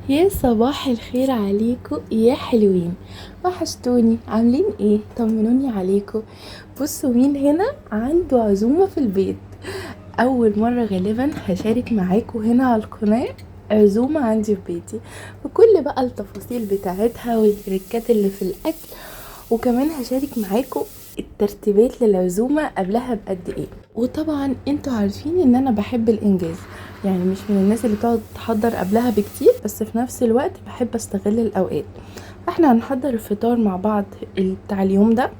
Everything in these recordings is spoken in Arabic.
يا صباح الخير عليكم يا حلوين. وحشتوني، عاملين ايه؟ طمنوني عليكم. بصوا مين هنا عنده عزومة في البيت. اول مرة غالبا هشارك معاكم هنا على القناة عزومة عندي في بيتي، بكل بقى التفاصيل بتاعتها والتركات اللي في الاكل، وكمان هشارك معاكم الترتيبات للعزومة قبلها بقد ايه. وطبعا انتوا عارفين ان انا بحب الانجاز، يعني مش من الناس اللي بتقعد تحضر قبلها بكتير، بس في نفس الوقت بحب استغل الاوقات. فاحنا هنحضر الفطار مع بعض بتاع اليوم ده،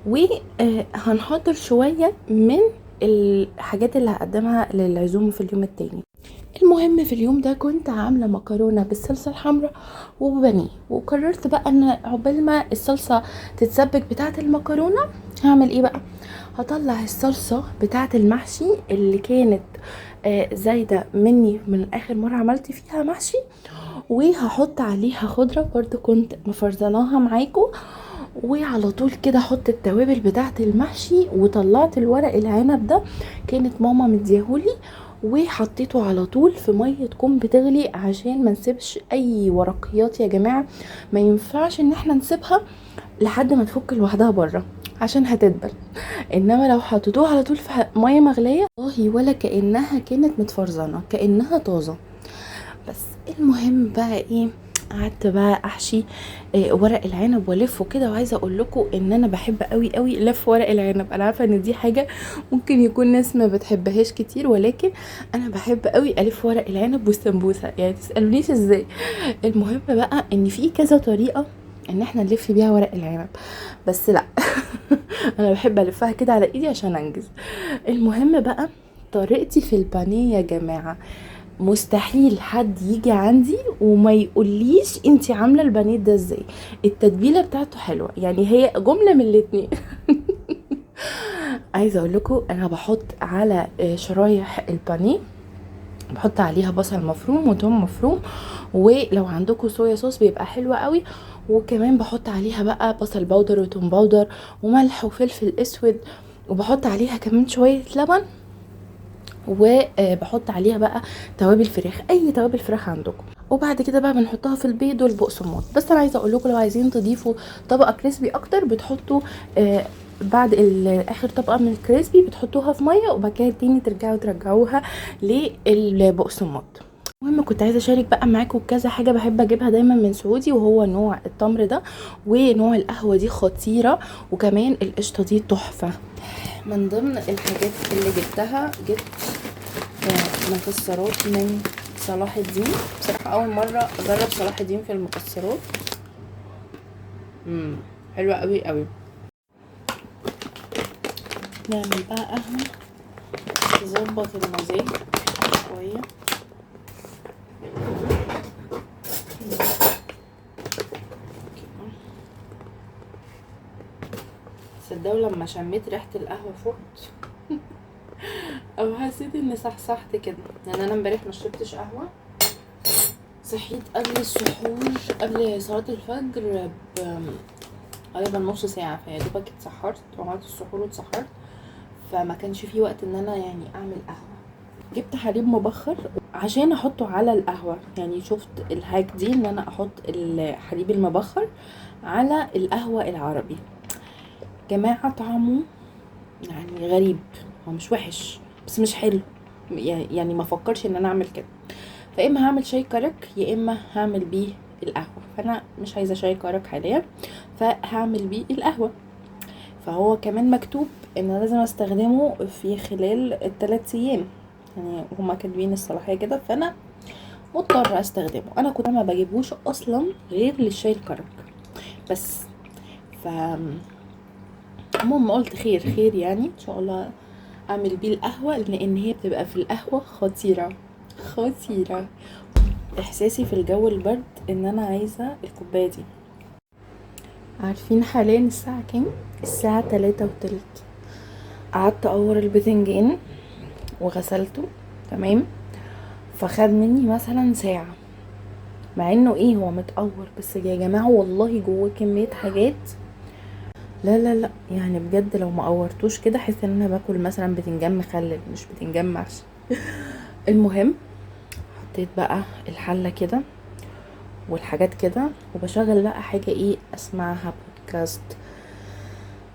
وهنحضر شوية من الحاجات اللي هقدمها للعزومة في اليوم التاني. المهم في اليوم ده كنت عاملة مكرونة بالصلصة الحمراء وبانيه، وقررت بقى ان عقبال ما الصلصة تتسبك بتاعة المكرونة هعمل ايه بقى. هطلع الصلصة بتاعة المحشي اللي كانت زايدة مني من اخر مرة عملت فيها محشي، وهحط عليها خضرة برضو كنت مفرزناها معاكم، وعلى طول كده احط التوابل بتاعه المحشي. وطلعت الورق العنب ده كانت ماما مديهولي، وحطيته على طول في ميه تكون بتغلي عشان ما نسيبش اي ورقيات يا جماعه. ما ينفعش ان احنا نسيبها لحد ما تفك لوحدها بره عشان هتدبل، انما لو حطيتوها على طول في ميه مغليه والله ولا كانها كانت متفرزنه، كانها طازه. بس المهم بقى ايه، قعدت بقى احشي ورق العنب والفه كده. وعايزه اقول لكم ان انا بحب قوي قوي لف ورق العنب. انا عارفه ان دي حاجه ممكن يكون ناس ما بتحبهاش كتير، ولكن انا بحب قوي الف ورق العنب والسمبوسه، يعني تسالونيش ازاي. المهم بقى ان في كذا طريقه ان احنا نلف بيها ورق العنب، بس لا انا بحب الفها كده على ايدي عشان انجز. المهم بقى طريقتي في البانيه يا جماعه، مستحيل حد يجي عندي وما يقوليش انتي عامله البانيه ده ازاي. التتبيله بتاعته حلوه، يعني هي جمله من الاتنين. عايزه اقول لكم انا بحط على شرايح البانيه، بحط عليها بصل مفروم وتوم مفروم، ولو عندكم صويا صوص بيبقى حلو قوي. وكمان بحط عليها بقى بصل بودر وتوم بودر وملح وفلفل اسود، وبحط عليها كمان شويه لبن، وبحط عليها بقى توابل فراخ، اي توابل فراخ عندكم. وبعد كده بقى بنحطها في البيض والبقسماط. بس انا عايزه اقول لكم لو عايزين تضيفوا طبقه كريسبي اكتر بتحطوا بعد اخر طبقه من الكريسبي بتحطوها في ميه، وبعد كده تاني ترجعوها للبقسماط. المهم كنت عايزه اشارك بقى معاكم كذا حاجه بحب اجيبها دايما من سعودي، وهو نوع التمر ده ونوع القهوه دي خطيره، وكمان القشطه دي تحفه. من ضمن الحاجات اللي جبتها، جبت مكسرات من صلاح الدين. بصراحة أول مرة أجرب صلاح الدين في المكسرات. حلوة قوي قوي. نعمل بقى قهوة تظبط المزاج شوية. صدقوا لما شميت ريحة القهوة فقت او حسيت اني صحصحت كده، لان انا امبارح ما شربتش قهوة. صحيت قبل السحور، قبل صلاة الفجر غالبا نص ساعة، فيا دوبك اتسحرت وعملت السحور واتسحرت، فما كانش في وقت ان انا يعني اعمل قهوة. جبت حليب مبخر عشان احطه على القهوة، يعني شفت الهاك دي ان انا احط الحليب المبخر على القهوة العربي. جماعة طعمه يعني غريب، هو مش وحش بس مش حلو، يعني ما فكرش ان انا اعمل كده. فاما هعمل شاي كرك يا اما هعمل بيه القهوة، فانا مش عايزة شاي كرك حاليا فهعمل بيه القهوة. فهو كمان مكتوب ان لازم استخدمه في خلال ال3 ايام، يعني هما كاتبين الصلاحية كده، فانا مضطر استخدمه. انا كنت ما بجيبوش اصلا غير للشاي الكرك بس. ف المهم قلت خير خير، يعني ان شاء الله اعمل بيه القهوة، لان هي بتبقى في القهوة خطيرة خطيرة. احساسي في الجو البرد ان انا عايزة الكوباية دي. عارفين حاليا الساعة كام؟ الساعة 3:15. قعدت اقور البتنجان وغسلته تمام، فخد مني مثلا ساعة، مع انه ايه هو متقور، بس يا جماعة والله جوه كمية حاجات. لا لا لا، يعني بجد لو ما قورتوش كده حس ان انا باكل مثلا بتنجان مخلل مش بتنجان محشي. المهم حطيت بقى الحلة كده والحاجات كده، وبشغل بقى حاجة ايه اسمعها بودكاست،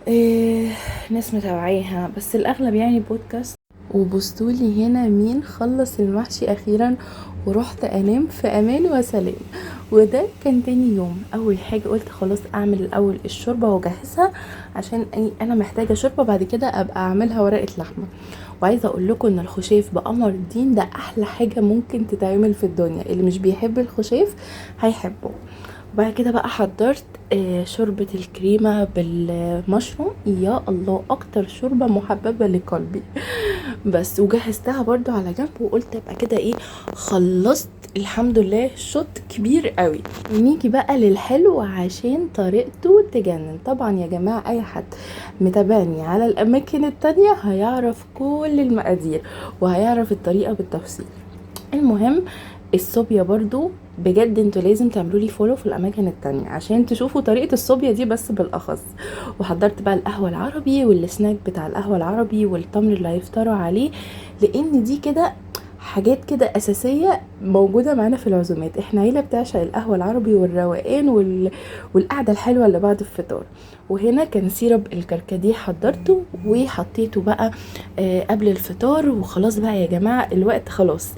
إيه ناس متابعيها، بس الاغلب يعني بودكاست. وبصولي هنا مين خلص المحشي اخيرا ورحت انام في امان وسلام. وده كان تاني يوم. اول حاجة قلت خلاص اعمل الاول الشوربة واجهزها، عشان انا محتاجة شوربة بعد كده ابقى اعملها ورقة لحمة. وعايزة اقول لكم ان الخشاف بقمر الدين ده احلى حاجة ممكن تتعمل في الدنيا، اللي مش بيحب الخشاف هيحبه. وبعد كده بقى حضرت شوربة الكريمة بالمشروم، يا الله اكتر شوربة محببة لقلبي. بس وجهزتها برضو على جنب، وقلت ابقى كده ايه خلصت الحمد لله شوط كبير قوي. ونيجي بقى للحلو عشان طريقته تجنن طبعا يا جماعة. اي حد متابعني على الاماكن التانية هيعرف كل المقادير وهيعرف الطريقة بالتفصيل. المهم الصوبيا برضو بجد انتوا لازم تعملوا لي فولو في الاماكن التانية عشان تشوفوا طريقة الصوبيا دي بس بالاخص. وحضرت بقى القهوة العربي والسناك بتاع القهوة العربي والتمر اللي هيفطروا عليه، لان دي كده حاجات كده اساسية موجودة معانا في العزومات. احنا عيلة بتعشق القهوة العربي والروقان والقعدة الحلوة اللي بعد الفطار. وهنا كان سيرب الكركديه حضرته وحطيته بقى قبل الفطار. وخلاص بقى يا جماعة الوقت خلاص،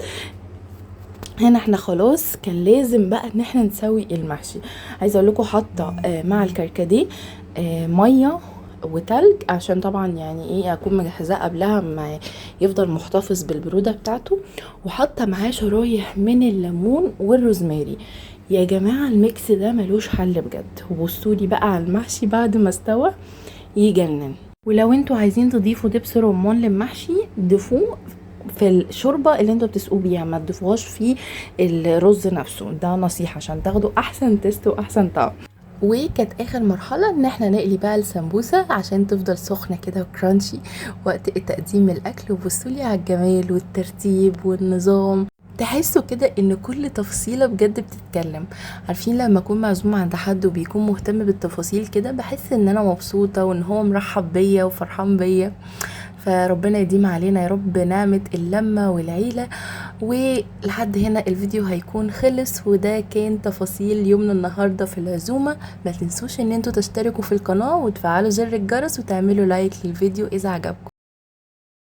هنا احنا خلاص كان لازم بقى ان احنا نسوي المحشي. عايزه اقول لكم حاطه مع الكركديه ميه وتلج، عشان طبعا يعني ايه اكون مجهزاه قبلها ما يفضل محتفظ بالبروده بتاعته. وحاطه معاه شرايح من الليمون والروزماري. يا جماعه الميكس ده ملوش حل بجد. وبصولي بقى على المحشي بعد ما استوى يجنن. ولو انتوا عايزين تضيفوا دبس رمان للمحشي ضيفوه في الشوربه اللي انتوا بتسقوا بيها، ما تضيفوهاش في الرز نفسه، ده نصيحه عشان تاخدوا احسن تيست واحسن طعم. وكانت اخر مرحله ان احنا نقلي بقى السمبوسه عشان تفضل سخنه كده وكرانشي وقت تقديم الاكل. وبصولي على الجمال والترتيب والنظام، تحسوا كده ان كل تفصيلة بجد بتتكلم. عارفين لما اكون معزومة عند حد وبيكون مهتم بالتفاصيل كده، بحس ان انا مبسوطة وان هو مرحب بيا وفرحان بيا. فربنا يديم علينا يا رب نعمة اللمة والعيلة. ولحد هنا الفيديو هيكون خلص، وده كان تفاصيل يومنا النهاردة في العزومة. ما تنسوش ان انتوا تشتركوا في القناة وتفعلوا زر الجرس وتعملوا لايك للفيديو اذا عجبكم.